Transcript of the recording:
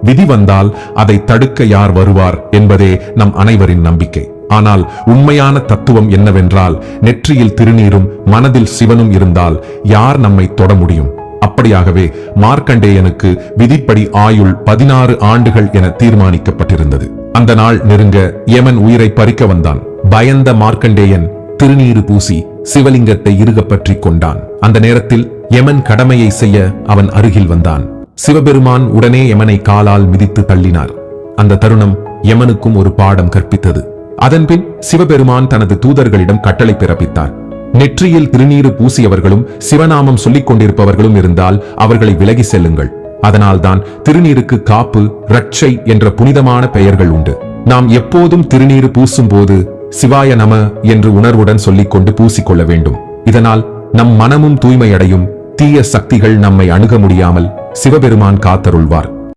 விதி வந்தால் அதை தடுக்க யார் வருவார் என்பதே நம் அனைவரின் நம்பிக்கை. ஆனால் உண்மையான தத்துவம் என்னவென்றால், நெற்றியில் திருநீரும் மனதில் சிவனும் இருந்தால் யார் நம்மை தொட முடியும்? அப்படியாகவே மார்க்கண்டேயனுக்கு விதிப்படி ஆயுள் 16 ஆண்டுகள் என தீர்மானிக்கப்பட்டிருந்தது. அந்த நாள் நெருங்க யமன் உயிரை பறிக்க வந்தான். பயந்த மார்க்கண்டேயன் திருநீறு பூசி சிவலிங்கத்தை இறுக பற்றிக் கொண்டான். அந்த நேரத்தில் யமன் கடமையை செய்ய அவன் அருகில் வந்தான். சிவபெருமான் உடனே யமனை காலால் மிதித்து தள்ளினார். அந்த தருணம் யமனுக்கும் ஒரு பாடம் கற்பித்தது. அதன்பின் சிவபெருமான் தனது தூதர்களிடம் கட்டளை பிறப்பித்தார். நெற்றியில் திருநீறு பூசியவர்களும் சிவநாமம் சொல்லிக் கொண்டிருப்பவர்களும் இருந்தால் அவர்களை விலகி செல்லுங்கள். அதனால்தான் திருநீருக்கு காப்பு, ரட்சை என்ற புனிதமான பெயர்கள் உண்டு. நாம் எப்போதும் திருநீறு பூசும் போது சிவாய நம என்று உணர்வுடன் சொல்லிக்கொண்டு பூசிக்கொள்ள வேண்டும். இதனால் நம் மனமும் தூய்மையடையும். தீய சக்திகள் நம்மை அணுக முடியாமல் சிவபெருமான் காத்தருள்வார்.